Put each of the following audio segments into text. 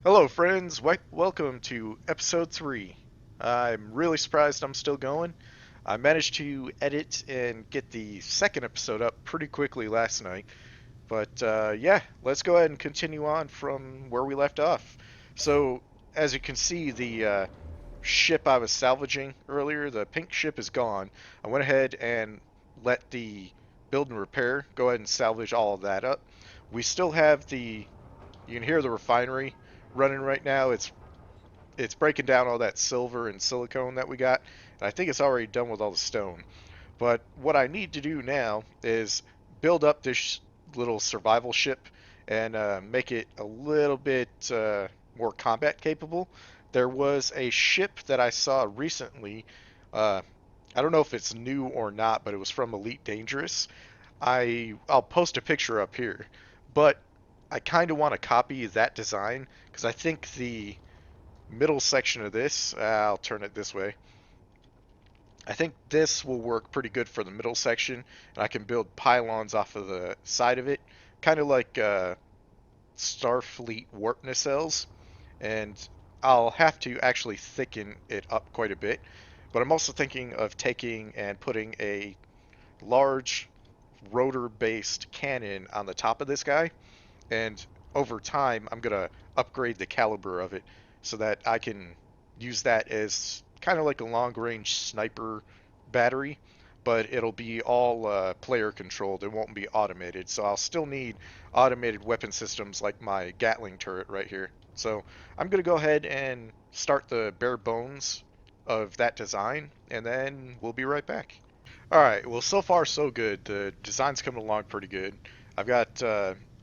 Hello, friends. Welcome to episode 3. I'm really surprised I'm still going. I managed to edit and get the second episode up pretty quickly last night. But yeah, let's go ahead and continue on from where we left off. So, as you can see, the ship I was salvaging earlier, the pink ship is gone. I went ahead and let the build and repair go ahead and salvage all of that up. We still have you can hear the refinery running right now. It's breaking down all that silver and silicone that we got, and I think it's already done with all the stone. But what I need to do now is build up this little survival ship and make it a little bit more combat capable. There was a ship that I saw recently. Uh, I don't know if it's new or not, but it was from Elite Dangerous. I'll post a picture up here, but I kind of want to copy that design because I think the middle section of this, I'll turn it this way. I think this will work pretty good for the middle section, and I can build pylons off of the side of it, kind of like Starfleet warp nacelles. And I'll have to actually thicken it up quite a bit. But I'm also thinking of taking and putting a large rotor-based cannon on the top of this guy, and over time I'm gonna upgrade the caliber of it so that I can use that as kind of like a long range sniper battery, but it'll be all player controlled. It won't be automated, so I'll still need automated weapon systems like my Gatling turret right here. So I'm gonna go ahead and start the bare bones of that design, and then we'll be right back. All right. Well, so far so good. The design's coming along pretty good. I've got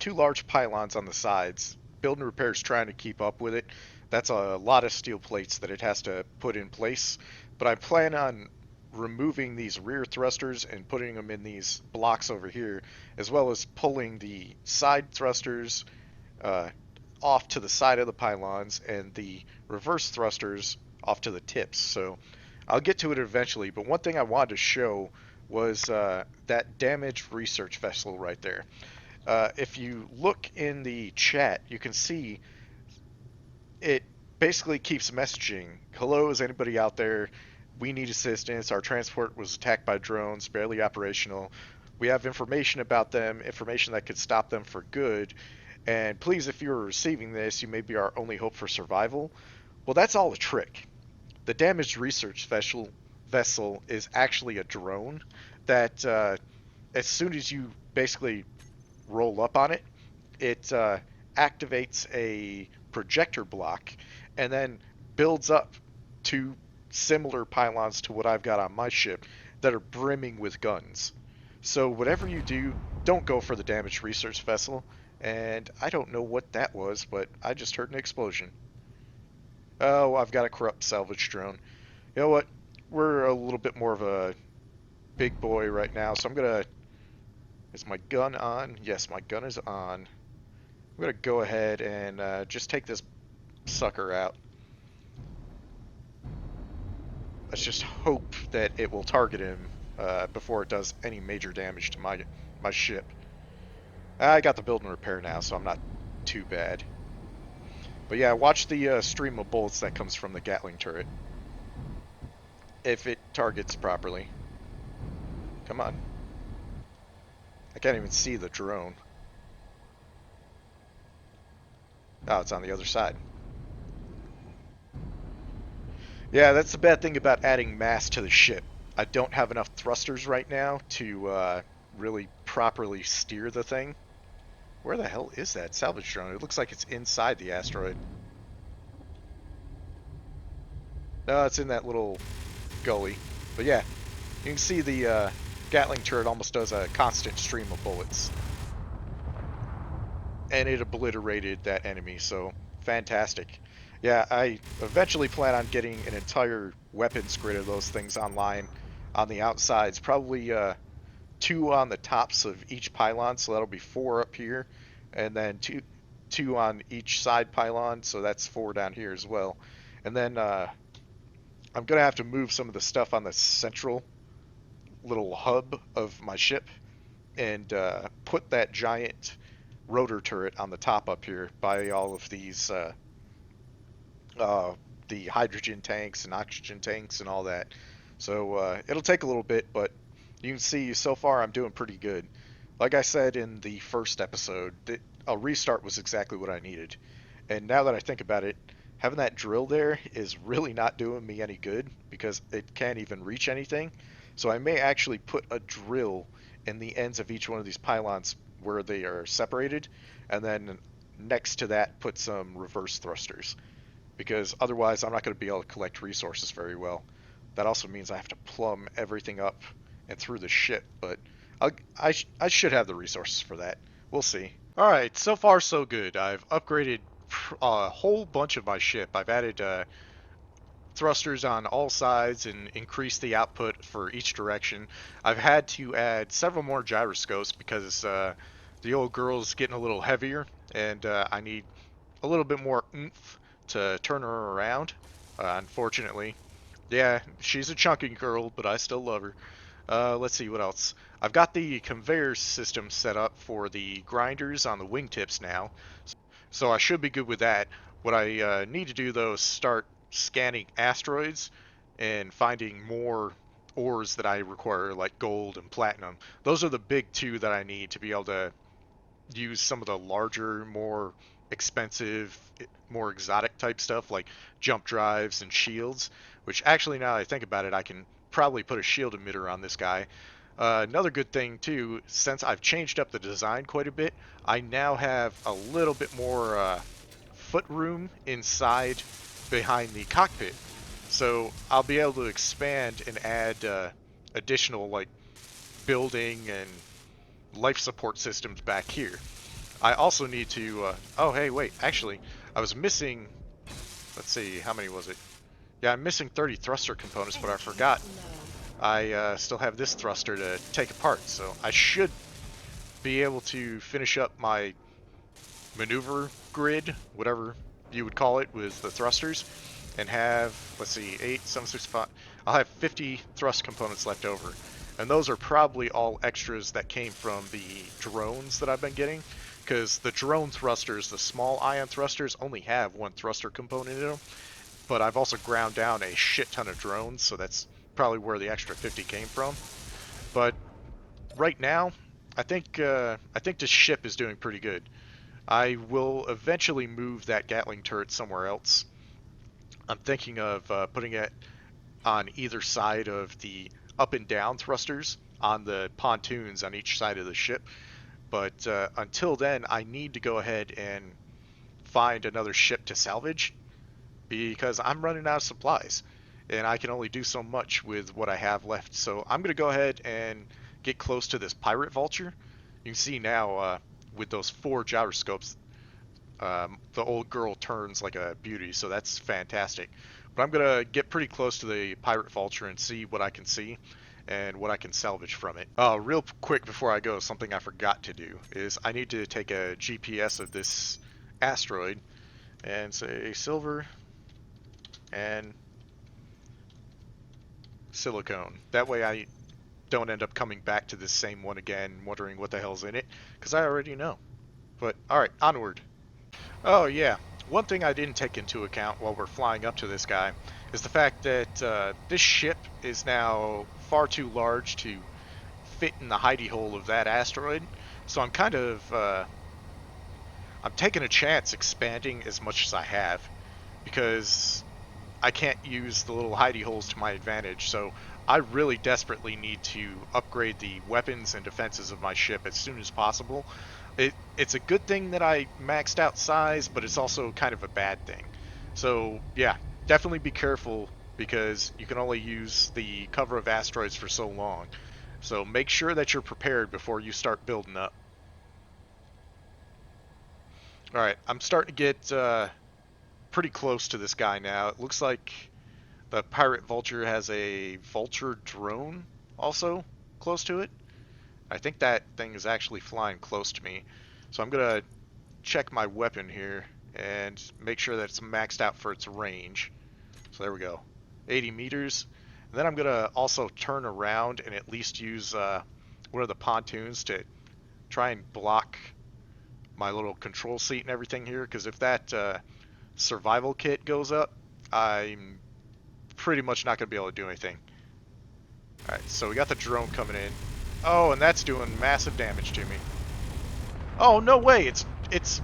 two large pylons on the sides. Build and Repair is trying to keep up with it. That's a lot of steel plates that it has to put in place. But I plan on removing these rear thrusters and putting them in these blocks over here, as well as pulling the side thrusters uh, off to the side of the pylons and the reverse thrusters off to the tips. So I'll get to it eventually, but one thing I wanted to show was that damaged research vessel right there. If you look in the chat, you can see it basically keeps messaging, "Hello, is anybody out there? We need assistance. Our transport was attacked by drones, barely operational. We have information about them, information that could stop them for good. And please, if you're receiving this, you may be our only hope for survival." Well, that's all a trick. The damaged research vessel is actually a drone that, as soon as you basically roll up on it, it activates a projector block and then builds up two similar pylons to what I've got on my ship that are brimming with guns. So whatever you do, don't go for the damaged research vessel. And I don't know what that was, but I just heard an explosion. Oh, I've got a corrupt salvage drone. You know what? We're a little bit more of a big boy right now, so I'm gonna. Is my gun on? Yes, my gun is on. I'm gonna go ahead and just take this sucker out. Let's just hope that it will target him before it does any major damage to my ship. I got the build and repair now, so I'm not too bad. But yeah, watch the stream of bullets that comes from the Gatling turret if it targets properly. Come on. I can't even see the drone. Oh, it's on the other side. Yeah, that's the bad thing about adding mass to the ship. I don't have enough thrusters right now to really properly steer the thing. Where the hell is that salvage drone? It looks like it's inside the asteroid. No, it's in that little gully. But yeah, you can see the Gatling turret almost does a constant stream of bullets. And it obliterated that enemy, so fantastic. Yeah, I eventually plan on getting an entire weapons grid of those things online on the outsides. Probably two on the tops of each pylon, so that'll be four up here, and then two on each side pylon, so that's four down here as well. And then I'm gonna have to move some of the stuff on the central little hub of my ship and put that giant rotor turret on the top up here by all of these. uh, the hydrogen tanks and oxygen tanks and all that. So it'll take a little bit, but you can see so far I'm doing pretty good. Like I said in the first episode, a restart was exactly what I needed. And now that I think about it, having that drill there is really not doing me any good because it can't even reach anything. So I may actually put a drill in the ends of each one of these pylons where they are separated, and then next to that put some reverse thrusters because otherwise I'm not going to be able to collect resources very well. That also means I have to plumb everything up and through the ship, but I should have the resources for that. We'll see. All right, so far so good. I've upgraded a whole bunch of my ship. I've added thrusters on all sides and increased the output for each direction. I've had to add several more gyroscopes because the old girl's getting a little heavier, and I need a little bit more oomph to turn her around. Unfortunately, yeah, she's a chunky girl, but I still love her. Let's see what else. I've got the conveyor system set up for the grinders on the wingtips now, so I should be good with that. What I need to do though is start scanning asteroids and finding more ores that I require, like gold and platinum. Those are the big two that I need to be able to use some of the larger, more expensive, more exotic type stuff like jump drives and shields, which actually now that I think about it, I can probably put a shield emitter on this guy. Another good thing too, since I've changed up the design quite a bit, I now have a little bit more foot room inside behind the cockpit. So I'll be able to expand and add additional like building and life support systems back here. I also need to, oh hey, wait, actually, I was missing, let's see, how many was it? Yeah, I'm missing 30 thruster components, but I forgot I still have this thruster to take apart, so I should be able to finish up my maneuver grid, whatever you would call it, with the thrusters, and have, let's see, 8, 7, 6, 5, I'll have 50 thrust components left over. And those are probably all extras that came from the drones that I've been getting, because the drone thrusters, the small ion thrusters, only have one thruster component in them, but I've also ground down a shit ton of drones, so that's probably where the extra 50 came from. But right now, I think this ship is doing pretty good. I will eventually move that Gatling turret somewhere else. I'm thinking of putting it on either side of the up and down thrusters on the pontoons on each side of the ship. But until then, I need to go ahead and find another ship to salvage because I'm running out of supplies and I can only do so much with what I have left. So I'm going to go ahead and get close to this pirate vulture. You can see now with those 4 gyroscopes, the old girl turns like a beauty, so that's fantastic. But I'm gonna get pretty close to the pirate vulture and see what I can see and what I can salvage from it. Real quick before I go, something I forgot to do is I need to take a GPS of this asteroid and say silver and silicone. That way I don't end up coming back to this same one again, wondering what the hell's in it, because I already know. But alright, onward. Oh yeah, one thing I didn't take into account while we're flying up to this guy is the fact that this ship is now far too large to fit in the hidey hole of that asteroid. So I'm taking a chance expanding as much as I have because I can't use the little hidey holes to my advantage. So I really desperately need to upgrade the weapons and defenses of my ship as soon as possible. It's a good thing that I maxed out size, but it's also kind of a bad thing. So yeah, definitely be careful because you can only use the cover of asteroids for so long. So make sure that you're prepared before you start building up. All right, I'm starting to get pretty close to this guy now. It looks like the pirate vulture has a vulture drone also close to it. I think that thing is actually flying close to me. So I'm going to check my weapon here and make sure that it's maxed out for its range. So there we go. 80 meters. And then I'm going to also turn around and at least use one of the pontoons to try and block my little control seat and everything here. Because if that survival kit goes up, I'm pretty much not going to be able to do anything. Alright, so we got the drone coming in. Oh, and that's doing massive damage to me. Oh, no way! It's...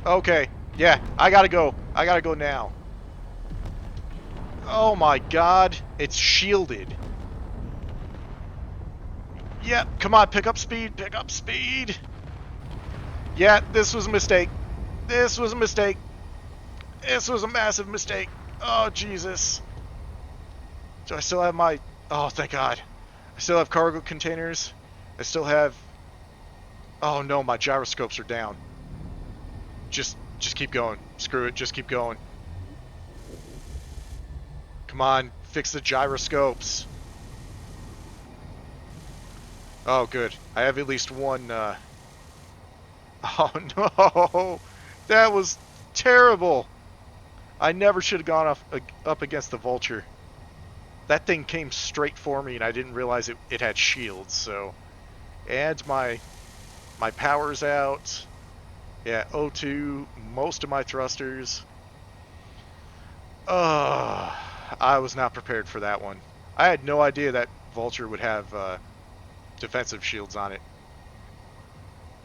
Okay, yeah, I gotta go. I gotta go now. Oh my god, it's shielded. Yep, come on, pick up speed, pick up speed! Yeah, this was a mistake. This was a mistake. This was a massive mistake. Oh, Jesus. Do I still have my... Oh, thank God. I still have cargo containers. I still have... Oh, no, my gyroscopes are down. Just keep going. Screw it, just keep going. Come on, fix the gyroscopes. Oh, good. I have at least one, Oh, no! That was terrible! I never should have gone up against the vulture. That thing came straight for me, and I didn't realize it had shields, so... And my power's out. Yeah, O2, most of my thrusters. I was not prepared for that one. I had no idea that vulture would have defensive shields on it.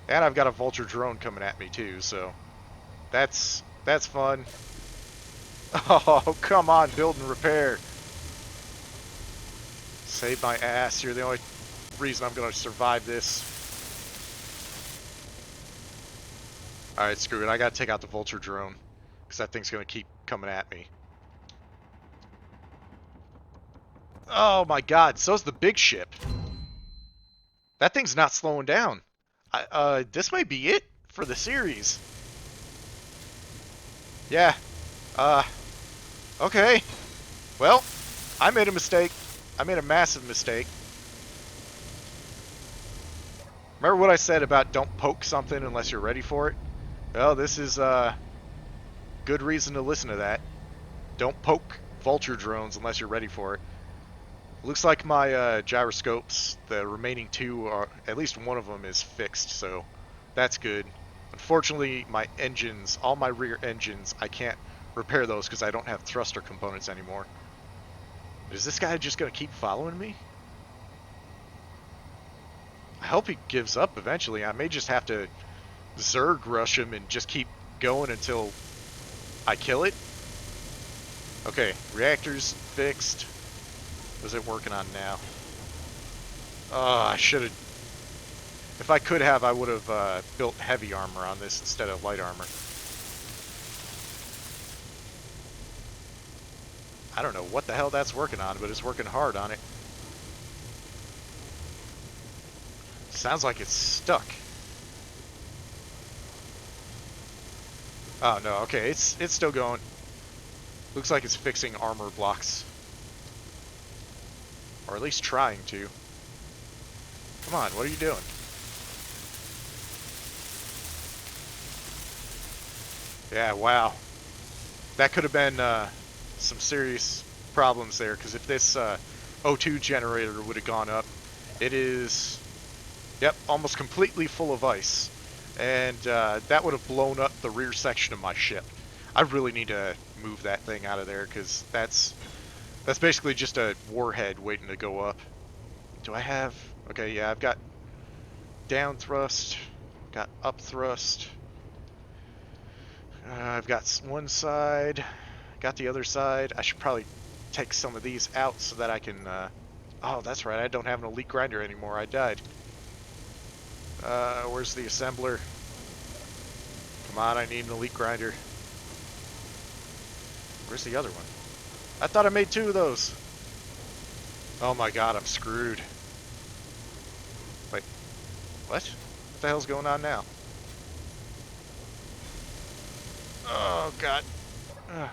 And I've got a vulture drone coming at me too, so that's fun. Oh, come on, build and repair. Save my ass. You're the only reason I'm going to survive this. Alright, screw it. I got to take out the vulture drone, because that thing's going to keep coming at me. Oh my god, so's the big ship. That thing's not slowing down. This might be it for the series. Yeah. Uh, okay. Well, I made a mistake. I made a massive mistake. Remember what I said about don't poke something unless you're ready for it? Well, this is good reason to listen to that. Don't poke vulture drones unless you're ready for it. Looks like my gyroscopes, the remaining two, are at least one of them is fixed, so that's good. Unfortunately, my engines, all my rear engines, I can't repair those because I don't have thruster components anymore. Is this guy just going to keep following me? I hope he gives up eventually. I may just have to Zerg rush him and just keep going until I kill it. Okay, reactors fixed. What's it working on now? Oh, I should have... If I could have, I would have built heavy armor on this instead of light armor. I don't know what the hell that's working on, but it's working hard on it. Sounds like it's stuck. Oh no, okay, it's still going. Looks like it's fixing armor blocks. Or at least trying to. Come on, what are you doing? Yeah, wow. That could have been some serious problems there, because if this O2 generator would have gone up, it is, yep, almost completely full of ice. And that would have blown up the rear section of my ship. I really need to move that thing out of there, because that's basically just a warhead waiting to go up. Do I have... Okay, yeah, I've got down thrust, got up thrust. I've got one side, got the other side. I should probably take some of these out so that I can... Oh, that's right, I don't have an elite grinder anymore. I died. Where's the assembler? Come on, I need an elite grinder. Where's the other one? I thought I made two of those. Oh my god, I'm screwed. Wait, what? What the hell's going on now? Oh god. Ugh.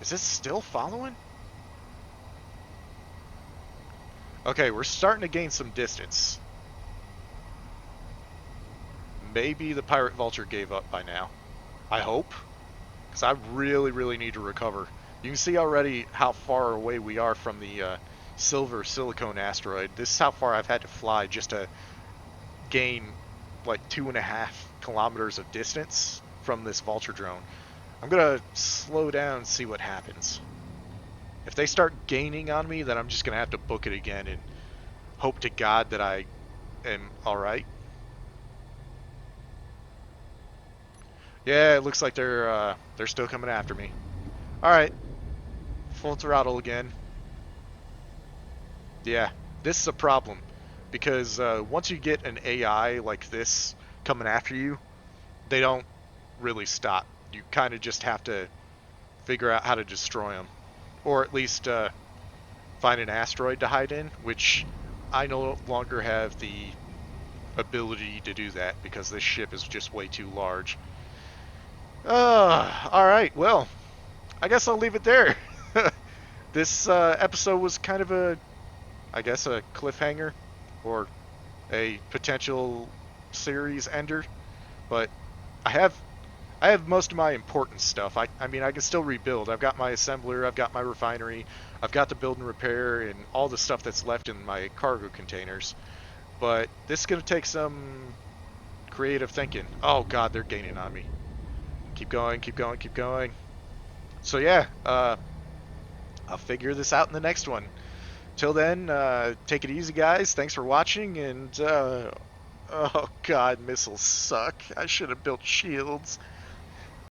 Is this still following? Okay, we're starting to gain some distance. Maybe the pirate vulture gave up by now. I hope. Because I really, really need to recover. You can see already how far away we are from the silver silicone asteroid. This is how far I've had to fly just to gain like 2.5 kilometers of distance from this vulture drone. I'm gonna slow down and see what happens. If they start gaining on me, then I'm just gonna have to book it again and hope to God that I am all right. Yeah, it looks like they're still coming after me. All right, full throttle again. Yeah, this is a problem because once you get an AI like this coming after you, they don't really stop. You kind of just have to figure out how to destroy them, or at least find an asteroid to hide in, which I no longer have the ability to do that because this ship is just way too large. All right. Well, I guess I'll leave it there. This episode was kind of I guess, a cliffhanger or a potential series ender. But I have I have most of my important stuff. I mean, I can still rebuild. I've got my assembler, I've got my refinery, I've got the build and repair, and all the stuff that's left in my cargo containers. But this is gonna take some creative thinking. Oh God, they're gaining on me. Keep going, keep going, keep going. So yeah, I'll figure this out in the next one. Till then, take it easy, guys. Thanks for watching, and oh God, missiles suck. I should have built shields.